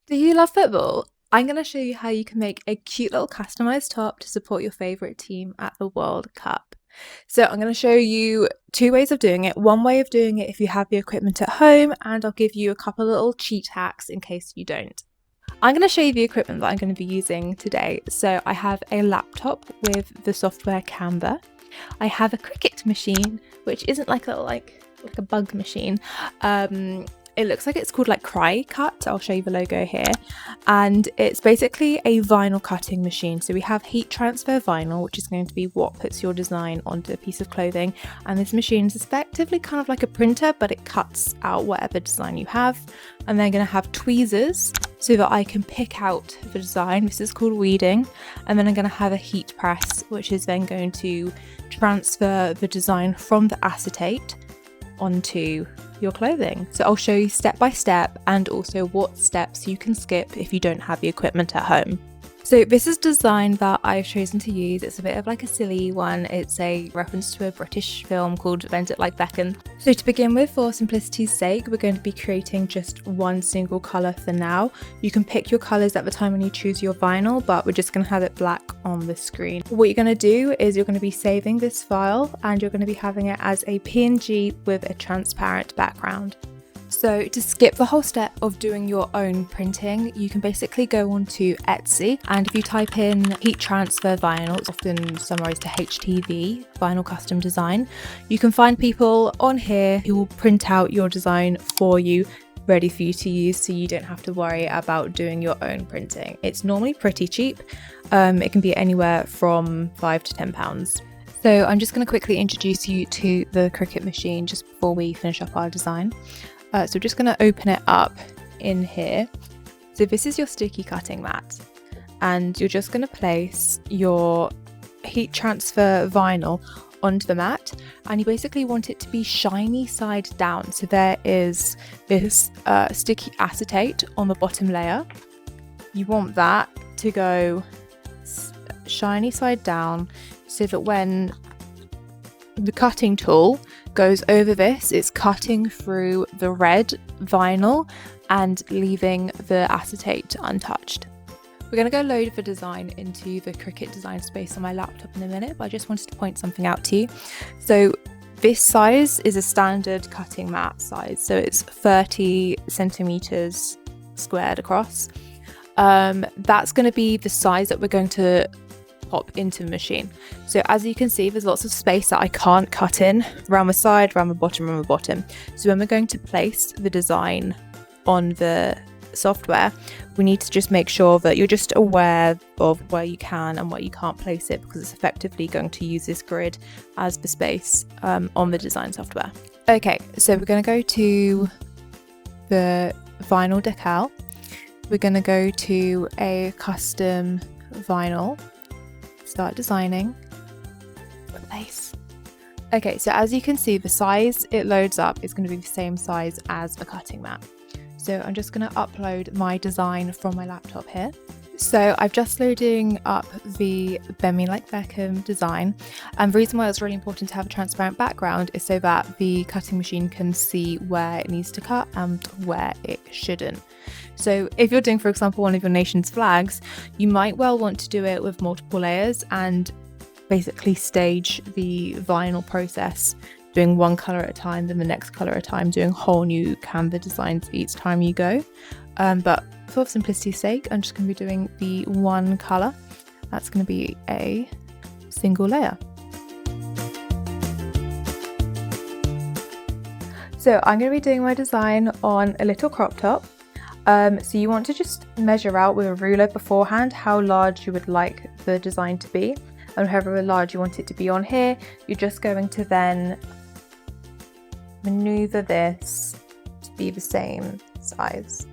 Do you love football? I'm going to show you how you can make a cute little customized top to support your favourite team at the World Cup. So I'm going to show you two ways of doing it. One way of doing it if you have the equipment at home, and I'll give you a couple of little cheat hacks in case you don't. I'm going to show you the equipment that I'm going to be using today. So I have a laptop with the software Canva. I have a Cricut machine, which isn't like a bug machine. It looks like it's called like Cricut. I'll show you the logo here. And it's basically a vinyl cutting machine. So we have heat transfer vinyl, which is going to be what puts your design onto a piece of clothing. And this machine is effectively kind of like a printer, but it cuts out whatever design you have. And they're going to have tweezers so that I can pick out the design. This is called weeding. And then I'm going to have a heat press, which is then going to transfer the design from the acetate onto your clothing. So I'll show you step by step and also what steps you can skip if you don't have the equipment at home. So this is design that I've chosen to use. It's a bit of like a silly one. It's a reference to a British film called Bend It Like Beckham. So to begin with, for simplicity's sake, we're going to be creating just one single colour for now. You can pick your colours at the time when you choose your vinyl, but we're just going to have it black on the screen. What you're going to do is you're going to be saving this file and you're going to be having it as a PNG with a transparent background. So to skip the whole step of doing your own printing, you can basically go onto Etsy, and if you type in heat transfer vinyl, it's often summarized to HTV, vinyl custom design, you can find people on here who will print out your design for you, ready for you to use, so you don't have to worry about doing your own printing. It's normally pretty cheap. It can be anywhere from £5 to £10. So I'm just going to quickly introduce you to the Cricut machine just before we finish up our design. So we're just going to open it up in here. So this is your sticky cutting mat, and you're just going to place your heat transfer vinyl onto the mat, and you basically want it to be shiny side down. So there is this sticky acetate on the bottom layer. You want that to go shiny side down so that when the cutting tool goes over this, it's cutting through the red vinyl and leaving the acetate untouched. We're going to go load the design into the Cricut design space on my laptop in a minute, but I just wanted to point something out to you. So this size is a standard cutting mat size, so it's 30 centimeters squared across. That's going to be the size that we're going to pop into the machine. So as you can see, there's lots of space that I can't cut in around the side, around the bottom. So when we're going to place the design on the software, we need to just make sure that you're just aware of where you can and where you can't place it, because it's effectively going to use this grid as the space on the design software. Okay, so we're going to go to the vinyl decal. We're going to go to a custom vinyl, start designing, place. Okay, so as you can see, the size it loads up is going to be the same size as a cutting mat. So I'm just going to upload my design from my laptop here. So I'm just loading up the Bend Me Like Beckham design, and the reason why it's really important to have a transparent background is so that the cutting machine can see where it needs to cut and where it shouldn't. So if you're doing, for example, one of your nation's flags, you might well want to do it with multiple layers and basically stage the vinyl process, doing one colour at a time, then the next colour at a time, doing whole new Canva designs each time you go. But for simplicity's sake, I'm just going to be doing the one colour. That's going to be a single layer. So I'm going to be doing my design on a little crop top. So you want to just measure out with a ruler beforehand how large you would like the design to be, and however large you want it to be on here, you're just going to then maneuver this to be the same size.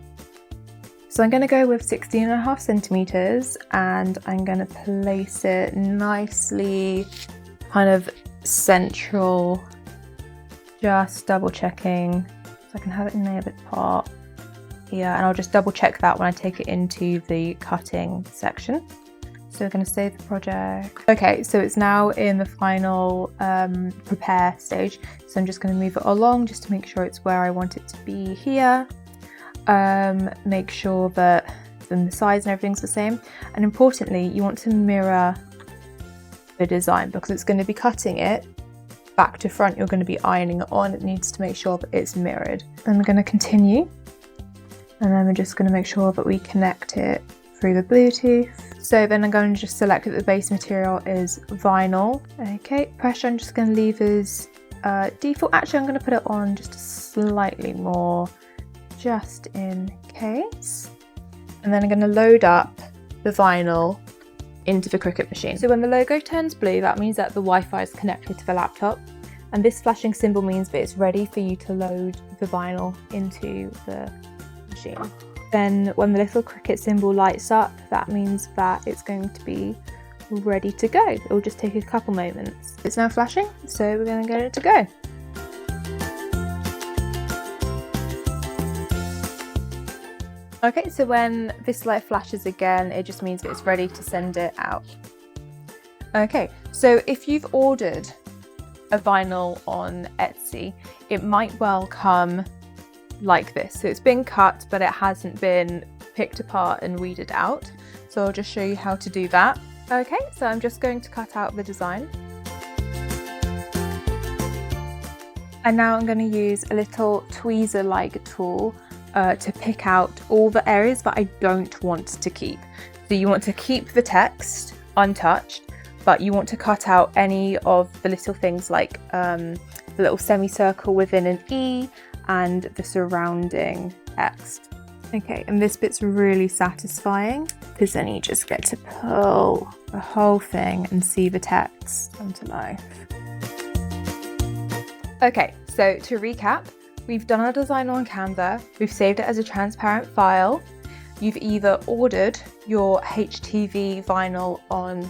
So I'm going to go with 16.5 centimeters, and I'm going to place it nicely kind of central, just double checking so I can have it in there a bit apart. Yeah, and I'll just double check that when I take it into the cutting section. So we're going to save the project. Okay, so it's now in the final prepare stage. So I'm just going to move it along just to make sure it's where I want it to be here. Make sure that the size and everything's the same, and importantly you want to mirror the design because it's going to be cutting it back to front. You're going to be ironing it on. It needs to make sure that it's mirrored. Then we're going to continue, and then we're just going to make sure that we connect it through the Bluetooth. So then I'm going to just select that the base material is vinyl. Okay, pressure I'm just going to leave as default. Actually I'm going to put it on just slightly more, just in case. And then I'm going to load up the vinyl into the Cricut machine. So when the logo turns blue, that means that the Wi-Fi is connected to the laptop, and this flashing symbol means that it's ready for you to load the vinyl into the machine. Then when the little Cricut symbol lights up, that means that it's going to be ready to go. It will just take a couple moments. It's now flashing, so we're going to get it to go. Okay, so when this light flashes again, it just means that it's ready to send it out. Okay, so if you've ordered a vinyl on Etsy, it might well come like this. So it's been cut, but it hasn't been picked apart and weeded out. So I'll just show you how to do that. Okay, so I'm just going to cut out the design. And now I'm going to use a little tweezer-like tool to pick out all the areas that I don't want to keep. So you want to keep the text untouched, but you want to cut out any of the little things like the little semicircle within an E and the surrounding text. Okay, and this bit's really satisfying because then you just get to pull the whole thing and see the text come to life. Okay, so to recap, we've done our design on Canva, we've saved it as a transparent file, you've either ordered your HTV vinyl on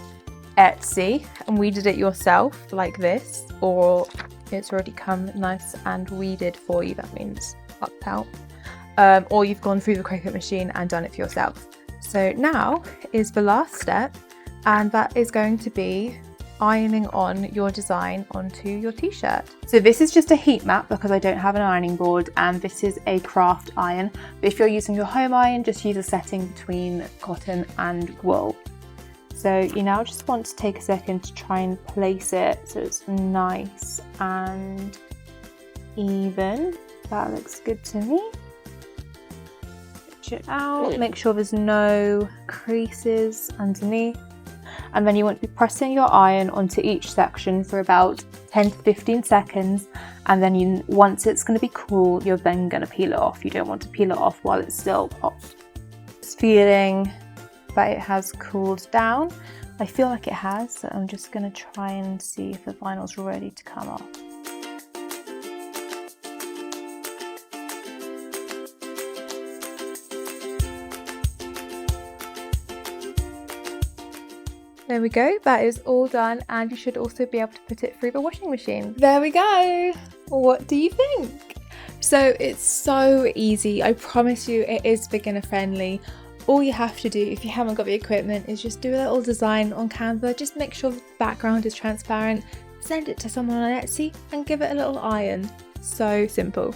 Etsy and weeded it yourself like this, or it's already come nice and weeded for you, that means plucked out, or you've gone through the Cricut machine and done it for yourself. So now is the last step, and that is going to be ironing on your design onto your t-shirt. So this is just a heat mat because I don't have an ironing board, and this is a craft iron. But if you're using your home iron, just use a setting between cotton and wool. So you now just want to take a second to try and place it so it's nice and even. That looks good to me. Stretch it out, make sure there's no creases underneath. And then you want to be pressing your iron onto each section for about 10 to 15 seconds. And then once it's going to be cool, you're then going to peel it off. You don't want to peel it off while it's still hot. Just feeling that it has cooled down. I feel like it has, so I'm just going to try and see if the vinyl's ready to come off. There we go, that is all done, and you should also be able to put it through the washing machine. There we go! What do you think? So it's so easy, I promise you it is beginner friendly. All you have to do if you haven't got the equipment is just do a little design on Canva, just make sure the background is transparent, send it to someone on Etsy and give it a little iron. So simple.